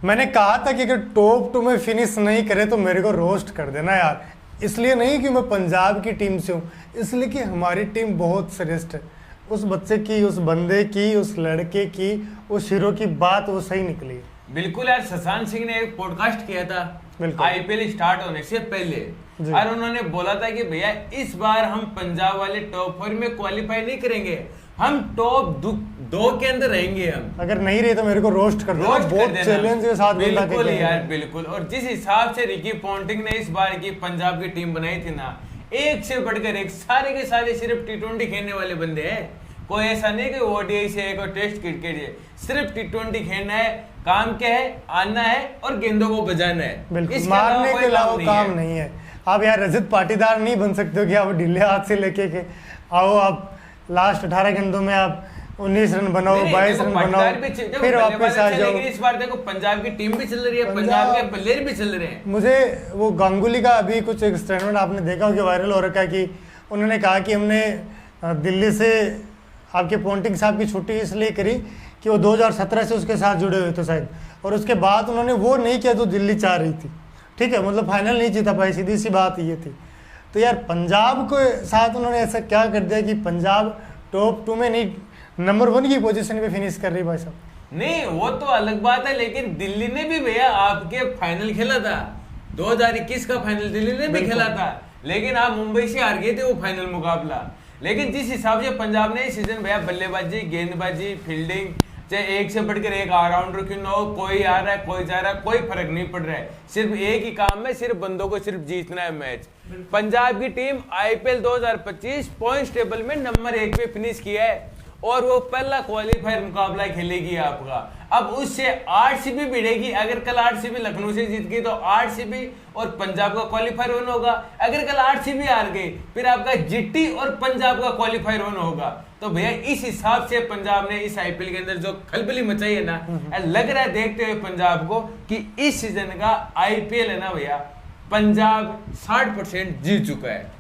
मैंने कहा था कि अगर टॉप 2 में फिनिश नहीं करे तो मेरे को रोस्ट कर देना यार। इसलिए नहीं कि मैं पंजाब की टीम से हूँ, इसलिए कि हमारी टीम बहुत श्रेष्ठ है। उस बच्चे की, उस बंदे की, उस लड़के की, उस हीरो की बात वो सही निकली। बिल्कुल यार, शशांक सिंह ने एक पॉडकास्ट किया था आईपीएल स्टार्ट होने से पहले, और उन्होंने बोला था कि भैया इस बार हम पंजाब वाले टॉप 4 में क्वालिफाई नहीं करेंगे, हम टॉप 2 के अंदर रहेंगे। हम अगर नहीं रहे तो मेरे को रोस्ट कर देना, बहुत चैलेंज के साथ। बिल्कुल यार, बिल्कुल। और जिस हिसाब से रिकी पॉन्टिंग ने इस बार की पंजाब की टीम बनाई थी ना, एक से बढ़कर एक, सारे के सारे सिर्फ टी20 खेलने वाले बंदे हैं। कोई ऐसा नहीं कि ओडीआई से है, कोई टेस्ट क्रिकेट है, सिर्फ टी20 खेलना है। काम क्या है? आना है और गेंदों को बजाना है, मारने के अलावा काम नहीं है। आप यार रजत पाटीदार नहीं बन सकते हो कि आप ढीले हाथ से लेके के आओ, आप लास्ट 18 गेंदों में आप 19 रन बनाओ, 22 रन बनाओ, फिर वापस आ जाओ। इस बार देखो पंजाब की टीम भी चल रही है, पंजाब के प्लेयर भी चल रहे हैं। मुझे वो गांगुली का अभी कुछ एक स्टेटमेंट आपने देखा हो कि वायरल हो रखा है कि उन्होंने कहा कि हमने दिल्ली से आपके पॉन्टिंग साहब की छुट्टी इसलिए करी कि वो 2017 से उसके साथ जुड़े हुए थे शायद, और उसके बाद उन्होंने वो नहीं किया जो दिल्ली चाह रही थी। ठीक है, मतलब फाइनल नहीं जीता पाई, सीधी सी बात ये थी। तो यार पंजाब के साथ उन्होंने ऐसा क्या कर दिया कि पंजाब टॉप 2 में नहीं, नंबर 1 की पोजीशन पे फिनिश कर रही भाई साहब। नहीं, वो तो अलग बात है, लेकिन दिल्ली ने भी भैया आपके फाइनल खेला था, 2021 का फाइनल दिल्ली ने भी खेला था, लेकिन आप मुंबई से हार गए थे वो फाइनल मुकाबला। लेकिन जिस हिसाब से पंजाब ने इस सीजन भैया बल्लेबाजी, गेंदबाजी, फील्डिंग, चाहे एक से बढ़कर एक ऑलराउंडर क्यों ना हो, कोई आ रहा है, कोई जा रहा है, कोई फर्क नहीं पड़ रहा है, सिर्फ एक ही काम है, सिर्फ बंदों को सिर्फ जीतना है मैच। पंजाब की टीम आईपीएल 2025 पॉइंट्स टेबल में नंबर 1 पे फिनिश किया है, और वो पहला क्वालिफायर मुकाबला खेलेगी आपका। अब उससे आरसीबी भिड़ेगी। अगर कल आरसीबी लखनऊ से जीत गई तो आरसीबी और पंजाब का क्वालिफायर वन होगा। अगर कल आरसीबी हार गई फिर आपका जीटी और पंजाब का क्वालिफायर वन होगा। तो भैया इस हिसाब से पंजाब ने इस आईपीएल के अंदर जो खलबली मचाई है ना, लग रहा है देखते हुए पंजाब को कि इस सीजन का आईपीएल है ना भैया, पंजाब 60% जीत चुका है।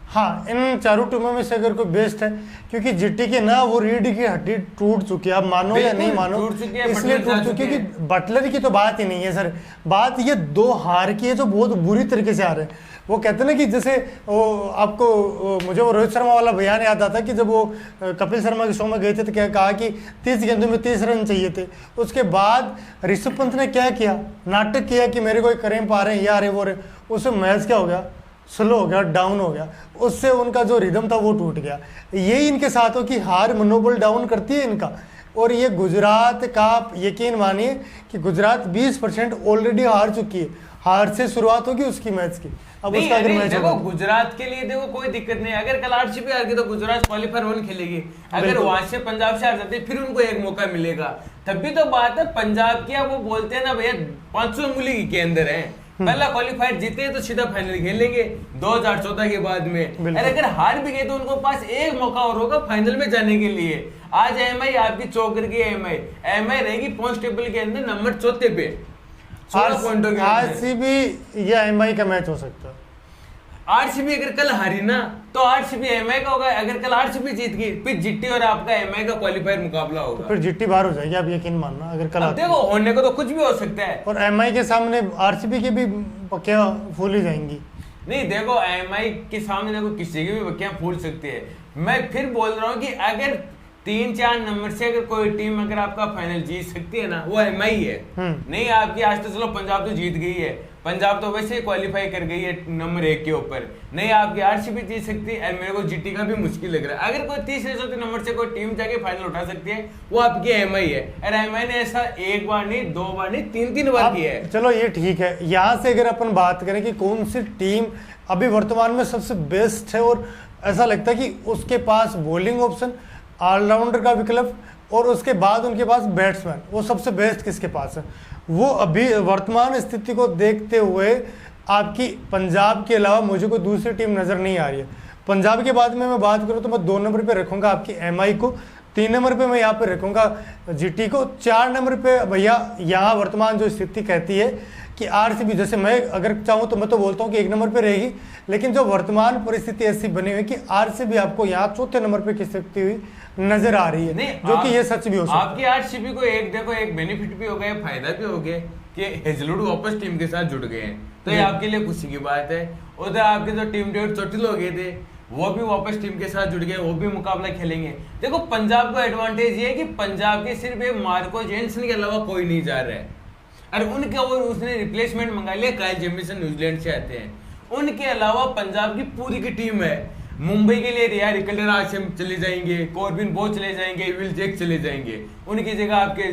हाँ, इन चारों टीमों में से अगर कोई बेस्ट है, क्योंकि जीटी की ना वो रीढ़ की हड्डी टूट चुकी है। आप मानो या नहीं मानो, इसलिए टूट चुकी है कि बटलर की तो बात ही नहीं है सर, बात ये 2 हार की है जो बहुत बुरी तरीके से आ रहे हैं। वो कहते हैं ना कि जैसे वो आपको मुझे वो रोहित शर्मा वाला बयान याद आता कि जब वो कपिल शर्मा के शो में गए थे तो क्या कहा कि 30 गेंदों में 30 रन चाहिए थे। उसके बाद ऋषभ पंत ने क्या किया, नाटक किया कि मेरे को क्रैम्प आ रहे हैं, ये आ रहे वो रहे। उससे मैच क्या हो गया, स्लो हो गया, डाउन हो गया, उससे उनका जो रिदम था वो टूट गया। यही इनके साथ हो कि हार मनोबल डाउन करती है इनका। और ये गुजरात का यकीन मानिए कि गुजरात 20% ऑलरेडी हार चुकी है। हार से शुरुआत होगी उसकी मैच की। अब उसका अगर मैच देखो गुजरात के लिए देखो कोई दिक्कत नहीं, अगर कल आरसीबी हार गई तो गुजरात क्वालिफायर 1 खेलेगी। अगर वहां से पंजाब से हार जाती फिर उनको एक मौका मिलेगा। तब भी तो बात है पंजाब की, वो बोलते हैं ना भैया 500 उंगली के अंदर है, पहला क्वालिफायर जीते तो सीधा फाइनल खेलेंगे 2014 के बाद में। अगर हार भी गए तो उनको पास एक मौका और होगा फाइनल में जाने के लिए। आज एमआई आपकी चौकर की एमआई रहेगी पॉइंट्स टेबल के अंदर नंबर 4 पे, 16 पॉइंटों के। आरसीबी या एमआई का मैच हो सकता है। आरसीबी अगर कल हारी ना तो आरसीबी एमआई का होगा, अगर कल आरसीबी जीत गई फिर जीटी और आपका एमआई का क्वालिफायर मुकाबला होगा। फिर जीटी बाहर हो जाएगी, आप यकीन मानना। अगर कल देखो होने को तो कुछ भी हो सकता है, और एमआई के सामने आरसीबी की भी बक्कियां फूल ही जाएंगी। नहीं देखो एमआई के सामने देखो किसी की भी बक्कियां फूल सकती है। मैं फिर बोल रहा हूँ कि अगर 3-4 नंबर से अगर कोई टीम अगर आपका फाइनल जीत सकती है ना, वो एमआई है। नहीं आपकी आज तो चलो पंजाब तो जीत गई है, पंजाब तो वैसे ही क्वालिफाई कर गई है नंबर 1 के ऊपर। नहीं आपकी आरसीबी जीत सकती है, मेरे को जीटी का भी मुश्किल लग रहा है। अगर कोई 30 नंबर से कोई टीम जाके फाइनल उठा सकती है वो आपकी एमआई है। और एमआई ने ऐसा 1 बार नहीं, 2 बार नहीं, 3 बार किया है। चलो ये ठीक है। यहाँ से अगर अपन बात करें कि कौन सी टीम अभी वर्तमान में सबसे बेस्ट है, और ऐसा लगता है कि उसके पास बॉलिंग ऑप्शन, ऑलराउंडर का विकल्प, और उसके बाद उनके पास बैट्समैन, वो सबसे बेस्ट किसके पास है, वो अभी वर्तमान स्थिति को देखते हुए आपकी पंजाब के अलावा मुझे कोई दूसरी टीम नज़र नहीं आ रही है। पंजाब के बाद में मैं बात करूँ तो मैं 2 नंबर पे रखूँगा आपकी एमआई को, 3 नंबर पे मैं यहाँ पे रखूँगा जीटी को, 4 नंबर पे भैया यहाँ वर्तमान जो स्थिति कहती है कि आरसीबी, जैसे मैं अगर चाहूँ तो मैं तो बोलता हूँ कि 1 नंबर पे रहेगी, लेकिन जो वर्तमान परिस्थिति ऐसी बनी हुई कि आरसीबी आपको यहाँ चौथे नंबर पे खिसकती हुई नजर आ रही है, जो कि ये सच भी हो सकता है। आपकी आरसीबी को एक बेनिफिट भी हो गया, फायदा भी हो गया कि हेजलवुड वापस टीम के साथ जुड़ गए हैं, तो ये आपके लिए खुशी की बात है। उधर आपके जो टीम डेविड चोटिल हो गए थे वो भी वापस टीम के साथ जुड़ गए, वो भी मुकाबला खेलेंगे। देखो पंजाब का एडवांटेज ये है कि पंजाब के सिर्फ एक मार्को जेनसन के अलावा कोई नहीं जा रहा है, और उनके और उसने रिप्लेसमेंट मंगा लिया, काइल जेमिसन न्यूजीलैंड से आते हैं। उनके अलावा पंजाब की पूरी की टीम है। मुंबई के लिए रिया रिकल्डर आज से चले जाएंगे, कॉर्बिन बो चले जाएंगे, विल जैक चले जाएंगे, उनकी जगह आपके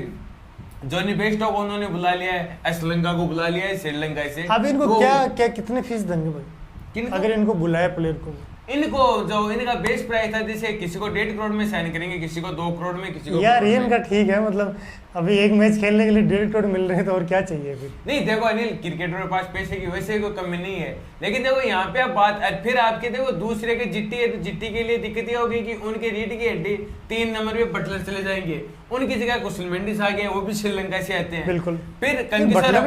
जॉनी बेस्टो को उन्होंने बुला लिया है, श्रीलंका को बुला लिया है, श्रीलंका से। अब इनको क्या कितने फीस देंगे भाई अगर इनको बुलाया प्लेयर को? इनको जो इनका बेस्ट प्राइस था, जैसे किसी को 1.5 करोड़ में साइन करेंगे, किसी को 2 करोड़ में, किसी को यार ये इनका ठीक है, मतलब अभी एक मैच खेलने के लिए 1.5 करोड़ मिल रहे हैं तो और क्या चाहिए फिर? नहीं देखो अनिल, क्रिकेटर के पास पैसे की वैसे कोई कमी नहीं है, लेकिन देखो यहाँ पे आप बात फिर आपके देखो दूसरे के जिट्टी है, तो जिट्टी के लिए दिक्कत ये होगी कि उनके रीढ़ की हड्डी 3 नंबर पे बटलर चले जाएंगे, उनकी जगह कुशल मेंडिस आ गए, वो भी श्रीलंका से आते हैं। बिल्कुल। फिर कंकिसर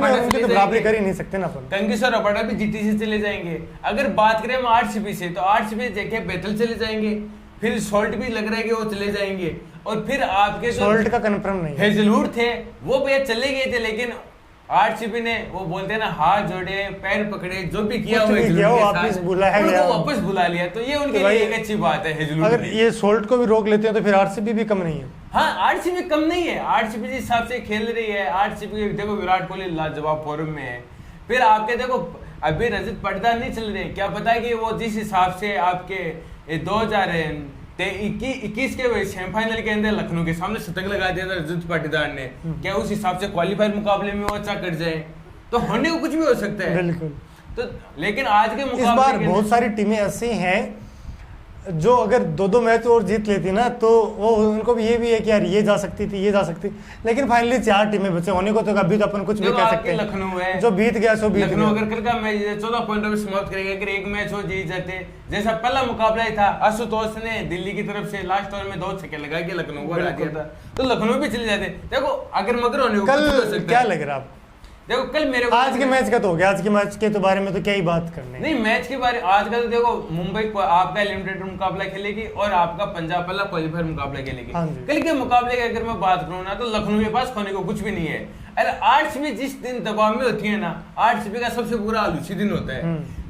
बराबरी कर ही नहीं सकते ना अपन। कंकिसर रबाडा भी जिट्टी से चले जाएंगे। अगर बात करें हम आरसीबी से, तो आरसीबी जगह बेथल चले जाएंगे, फिर सोल्ट भी लग रहा है कि वो चले जाएंगे, और फिर आपके सोल्ट का कंफर्म नहीं, हेजलवुड थे वो भैया चले गए थे, लेकिन आरसीबी ने वो बोलते हैं ना हाथ जोड़े पैर पकड़े, जो भी किया वापस बुला लिया, तो ये उनके लिए एक अच्छी बात है हेजलवुड। अगर ये सोल्ट को भी रोक लेते हैं तो फिर आरसीबी भी कम नहीं है। हाँ आरसीबी कम नहीं है, आरसीबी जिस हिसाब से खेल रही है, आरसीबी देखो विराट कोहली लाजवाब फॉर्म में है। फिर आपके देखो अभी रजत पाटीदार नहीं चल रहे, क्या पता कि वो जिस हिसाब से आपके 2021 के सेमीफाइनल के अंदर लखनऊ के सामने शतक लगा दिया था रजत पाटीदार ने, क्या उस हिसाब से क्वालिफायर मुकाबले में वो अच्छा कर जाए, तो होने को कुछ भी हो सकता है। बिल्कुल। तो लेकिन आज के मुकाबले इस बार बहुत सारी टीमें ऐसी हैं जो अगर 2-2 मैच और जीत लेती ना तो वो उनको भी ये भी है कि यार ये जा सकती थी, ये जा सकती, लेकिन फाइनली 4 टीमें बचे होने को, तो अभी तो अपन कुछ भी कह सकते हैं। लखनऊ है, जो बीत गया सो बीत गया। अगर कल का मैच 14 पॉइंटों में समाप्त करेंगे, अगर एक मैच हो जीत जाते, जैसा पहला मुकाबला ही था, आशुतोष ने दिल्ली की तरफ से लास्ट ओवर में 2 छक्के लगा के लखनऊ को हरा दिया था, तो लखनऊ भी चले जाते। देखो अगर मगर होने को कल क्या लग रहा है? देखो कल मेरे को आज के मैच का तो हो गया, आज के मैच के तो बारे में तो क्या ही बात करनी। नहीं मैच के बारे आज का तो देखो मुंबई आपका एलिमिनेटर मुकाबला खेलेगी और आपका पंजाब पहला क्वालिफायर मुकाबला खेलेगी। कल के मुकाबले की अगर मैं बात करूँ ना, तो लखनऊ के पास खोने को कुछ भी नहीं है। अरे आरसीबी जिस दिन दबाव में होती है ना, आरसीबी का सबसे बुरा आलूसी दिन होता है।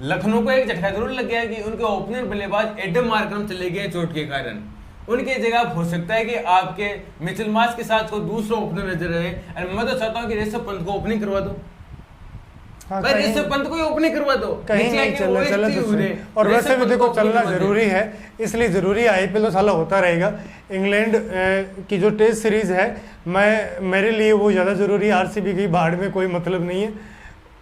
लखनऊ को एक झटका जरूर लग गया कि उनके ओपनर बल्लेबाज एडम मार्करम चले गए चोट के कारण। उनकी जगह हो सकता है कि आपके मिचेल मार्श के साथ को दूसरा ओपनर नजर रहे, और मैं तो चाहता हूँ कि ऋषभ पंत को ओपनिंग करवा दो। ऋषभ पंत को ओपनिंग करवा दो, कहीं नहीं चले तो। और वैसे भी देखो चलना जरूरी है, इसलिए जरूरी है। आईपीएल तो साला होता रहेगा। इंग्लैंड की जो टेस्ट सीरीज है, मेरे लिए वो ज़्यादा जरूरी है। आरसीबी की भाड़ में कोई मतलब नहीं है,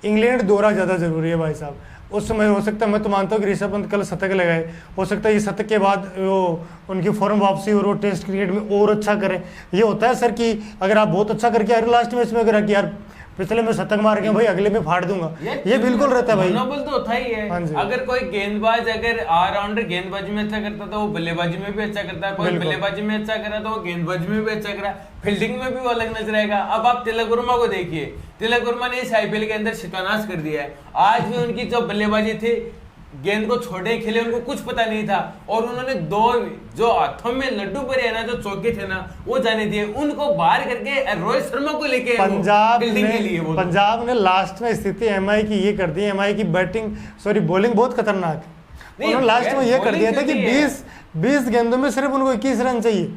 इंग्लैंड दौरा ज़्यादा जरूरी है भाई साहब। उस समय हो सकता है, मैं तो मानता हूँ कि ऋषभ पंत कल शतक लगाए, हो सकता है ये शतक के बाद वो उनकी फॉर्म वापसी और वो टेस्ट क्रिकेट में और अच्छा करें। ये होता है सर कि अगर आप बहुत अच्छा करके अरे लास्ट मैच में अगर यार पिछले में शतक मार गया भाई, अगले में फाड़ दूंगा, ये बिल्कुल रहता है भाई। मनोबल तो होता ही है। अगर कोई गेंदबाज अगर ऑलराउंडर गेंदबाजी में अच्छा करता है तो वो बल्लेबाजी में भी अच्छा करता है, कोई बल्लेबाजी में अच्छा करा तो वो गेंदबाजी में भी अच्छा करा, फील्डिंग में भी वो अलग नजर आएगा। अब आप तिलक वर्मा को देखिए, तिलक वर्मा ने इस आईपीएल के अंदर शिकानाश कर दिया है। आज भी उनकी जो बल्लेबाजी थी, गेंद को छोड़े खेले, उनको कुछ पता नहीं था, और उन्होंने 2 जो हाथों में लड्डू भरे है ना, जो चौके थे ना, वो जाने दिए, उनको बाहर करके रोहित शर्मा को लेके पंजाब ने लास्ट में स्थिति एमआई की ये कर दी। एमआई की बॉलिंग बहुत खतरनाक है। उन्होंने लास्ट में ये कर दिया था कि 20 गेंदों में सिर्फ उनको 21 रन चाहिए।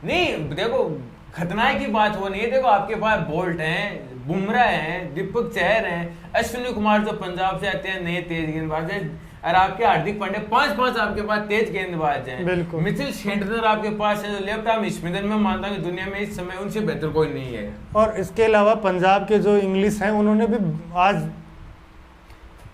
नहीं देखो खतरनाक की बात वो नहीं है। देखो आपके पास बोल्ट हैं, बुमराह हैं, दीपक चहर हैं, अश्विनी कुमार जो पंजाब से आते हैं, नए तेज गेंदबाज हैं, और आपके हार्दिक पांड्या, 5 आपके पास तेज गेंदबाज हैं। मिचेल सेंटनर आपके पास है जो लेफ्ट आर्म स्पिनर, में मानता हूं कि दुनिया में इस समय उनसे बेहतर कोई नहीं है। और इसके अलावा पंजाब के जो इंग्लिश हैं, उन्होंने भी आज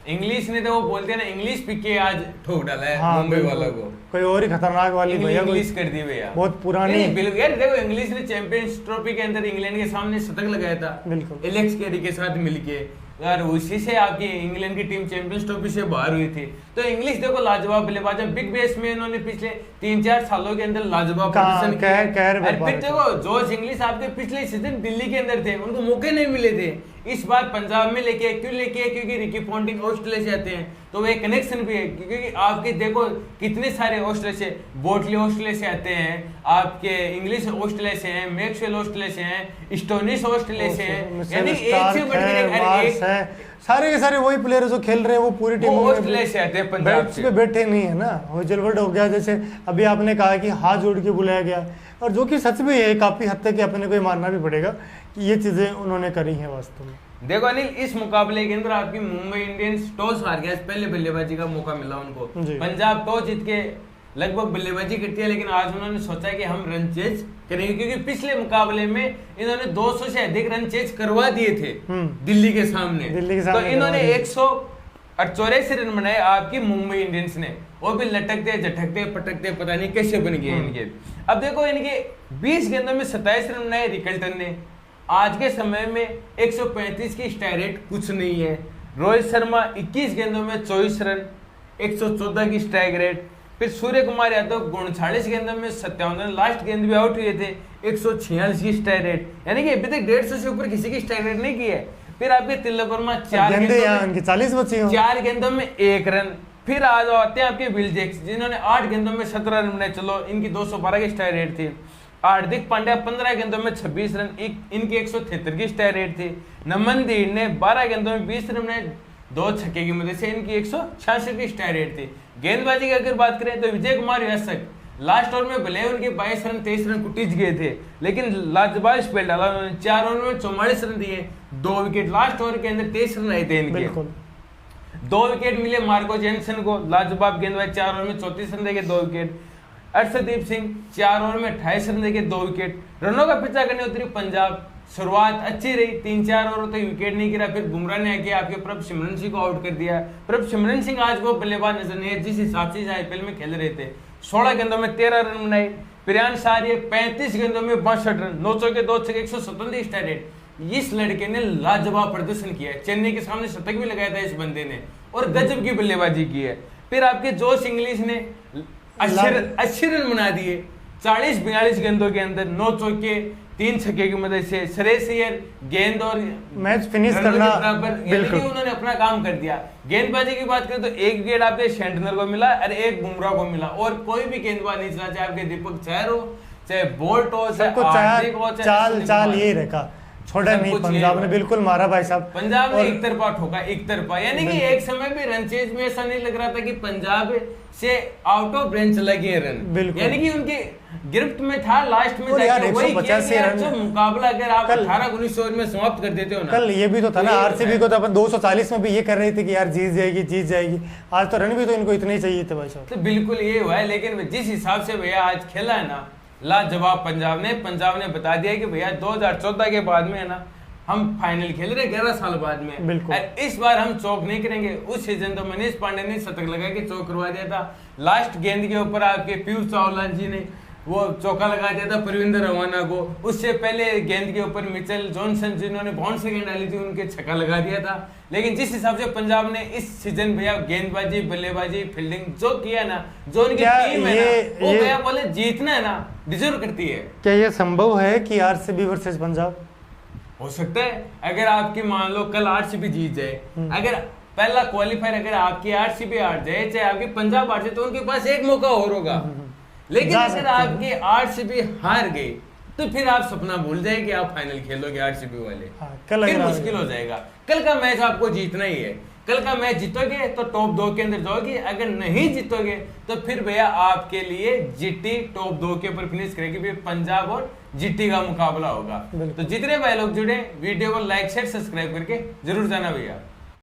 इंग्लिश ने तो वो बोलते हैं ना, इंग्लिश पिके आज ठोक डाला है मुंबई वालों को। कोई और ही खतरनाक वाली भैया, इंग्लिश कर दी भैया, बहुत पुरानी। बिल्कुल यार, देखो इंग्लिश ने चैंपियंस ट्रॉफी के अंदर इंग्लैंड के सामने शतक लगाया था, बिल्कुल एलेक्स कैरी के साथ मिलके यार, उसी से आपकी इंग्लैंड की टीम चैंपियंस ट्रॉफी से बाहर हुई थी। तो इंग्लिश देखो लाजवाब बल्लेबाज है, बिग बैश में इन्होंने पिछले 3-4 सालों के अंदर लाजवाब प्रदर्शन किया। फिर देखो जॉर्ज इंग्लिश आपके पिछले सीजन दिल्ली के अंदर थे, उनको मौके नहीं मिले थे, इस बार पंजाब में लेके क्यों लेके, क्योंकि रिकी पॉन्टिंग ऑस्ट्रेलिया से आते हैं, तो वो एक कनेक्शन भी है, क्योंकि आपके देखो कितने सारे ऑस्ट्रेलिया से, बोटली ऑस्ट्रेलिया से आते हैं, आपके इंग्लिश ऑस्ट्रेलिया से हैं, मैक्सवेल ऑस्ट्रेलिया से हैं, स्टोनिस ऑस्ट्रेलिया से हैं, यानी एक से बढ़कर एक सारे के सारे वही प्लेयर जो खेल रहे हैं वो पूरी टीम ऑस्ट्रेलिया से आते हैं, पंजाब से बैठे नहीं है ना। होजलवुड हो गया, जैसे अभी आपने कहा कि हाथ जोड़ के बुलाया गया, और जो कि सच भी है काफी हद तक अपने को मानना भी पड़ेगा कि ये चीजें उन्होंने करी हैं वास्तव में। देखो अनिल, इस मुकाबले के अंदर आपकी मुंबई इंडियंस टॉस हार गया, पहले बल्लेबाजी का मौका मिला उनको, पंजाब टॉस जीत के लगभग बल्लेबाजी करती है, लेकिन आज उन्होंने सोचा कि हम रन चेज करेंगे, क्योंकि पिछले मुकाबले में इन्होंने 200 से अधिक रन चेज करवा दिए थे दिल्ली के सामने, तो इन्होंने 184 रन बनाए आपकी मुंबई इंडियंस ने, वो भी लटकते झटकते पटकते पता नहीं कैसे बन गए इनके। अब देखो इनके 20 गेंदों में 27 रन बनाए रिकल्टन ने, आज के समय में 135 की स्ट्राइक रेट कुछ नहीं है। रोहित शर्मा 21 गेंदों में 24 रन, 114 की स्ट्राइक रेट। फिर सूर्य कुमार यादव 39 गेंदों में 57 रन, लास्ट गेंद भी आउट हुए थे, 146 की स्ट्राइक रेट, यानी कि अभी तक 150 से ऊपर किसी की स्ट्राइक रेट नहीं की है। फिर आपके तिलक वर्मा 4 गेंदों में 1 रन। फिर आज आते हैं आपके विल जैक्स, जिन्होंने 8 गेंदों में 17 रन बनाए, चलो इनकी 212 की स्ट्राइक रेट थी। हार्दिक पांड्या 15 गेंदों में 26 रन, इनकी 173 की स्ट्राइक रेट थी। नमन धीर ने 12 गेंदों में 20 रन बनाए, 2 छक्के की मदद से, इनकी 166 की स्ट्राइक रेट थी। गेंदबाजी की अगर बात करें तो विजय कुमार यादव लास्ट ओवर में भले उनके 22 रन 23 रन कुटीज गए थे, लेकिन लाजवाब स्पेल डाला उन्होंने, 4 ओवर में 44 रन दिए, 2 विकेट, लास्ट ओवर के अंदर 23 रन आए थे इनके, 2 विकेट मिले मार्को जेनसन को, लाजवाब गेंदबाज, 4 ओवर में 34 रन देके 2 विकेट। अर्शदीप सिंह 4 ओवर में 28 रन देके 2 विकेट। रनों का पीछा करने उतरी पंजाब, शुरुआत अच्छी रही, 3-4 ओवर तक विकेट नहीं गिरा, फिर बुमराह ने आके आपके प्रभसिमरन सिंह को आउट कर दिया। प्रभसिमरन सिंह आज वो बल्लेबाज नजर नहीं है जिस हिसाब से आईपीएल में खेल रहे थे। 16 गेंदों में 13 रन बनाए। प्रियांश आर्य 35 गेंदों में 62 रन, 9 चौके 2 छक्के, 157 स्ट्राइक रेट। इस लड़के ने लाजवाब प्रदर्शन किया है, चेन्नई के सामने शतक भी लगाया था इस बंदे ने, और गजब की बल्लेबाजी की है। फिर आपके जोश इंग्लिश ने 80 रन बना दिए 40-42 गेंदों के अंदर, 9 चौके 3 छक्के की मदद से। श्रेयस अय्यर गेंद और मैच फिनिश करना, बिल्कुल उन्होंने अपना काम कर दिया। गेंदबाजी की बात करें तो 1 विकेट आपके शेंटनर को मिला और 1 बुमराह को मिला, और कोई भी गेंदबाज नहीं चला, चाहे आपके दीपक चहर हो, चाहे बोल्ट हो, चाहे हार्दिक हो, चाल यही रखा, छोड़ा नहीं पंजाब ने, बिल्कुल मारा भाई साहब। पंजाब ने एक तरफा ठोका, एक तरफा, यानी कि एक समय पे रन चेज में ऐसा नहीं लग रहा था कि पंजाब से आउट ऑफ रेंज चला गया रन, यानी कि उनके गिरफ्त में था, लास्ट में जाके वही 185 रन जो मुकाबला अगर आप 18-19 ओवर में समाप्त कर देते हो ना। कल ये भी तो था ना, आरसीबी को तो अपन 240 में भी ये कर रही थी कि यार जीत जाएगी, आज तो रन भी तो इनको इतने ही चाहिए थे भाई साहब। तो बिल्कुल ये हुआ है, लेकिन जिस हिसाब से भैया आज खेला है ना, लाजवाब पंजाब ने बता दिया कि भैया 2014 के बाद में है ना हम फाइनल खेल रहे 11 साल बाद में, इस बार हम चौक नहीं करेंगे। उस सीजन तो मनीष पांडे ने शतक लगा के चौक करवा दिया था, लास्ट गेंद के ऊपर आपके पीयूष चावला जी ने वो चौका लगा दिया था परविंदर रवाना को, उससे पहले गेंद के ऊपर मिचेल जॉनसन जिन्होंने बाउंड्री गेंद डाली थी उनके छक्का लगा दिया था। लेकिन जिस हिसाब से पंजाब ने इस सीजन भैया गेंदबाजी, बल्लेबाजी, फील्डिंग जो किया ना, जो उनकी टीम है ना, वो भैया बोले जीतना है ना डिजर्व करती है। क्या ये संभव है कि आरसीबी वर्सेस पंजाब हो सकता है? अगर आपकी मान लो कल आरसीबी जीत जाए, अगर पहला क्वालिफायर अगर आपकी आरसीबी हार जाए, चाहे आपकी पंजाब हार जाए, तो उनके पास एक मौका और होगा। लेकिन अगर आपकी आरसीबी हार गई तो फिर आप सपना भूल जाए कि आप फाइनल खेलोगे आरसीबी वाले, फिर मुश्किल हो जाएगा। कल का मैच आपको जीतना ही है, कल का मैच जीतोगे तो टॉप 2 के अंदर जाओगे, अगर नहीं जीतोगे तो फिर भैया आपके लिए जीटी टॉप 2 के ऊपर फिनिश करेगी, फिर पंजाब और जीटी का मुकाबला होगा। तो जितने भाई लोग जुड़े वीडियो को लाइक शेयर सब्सक्राइब करके जरूर जाना भैया।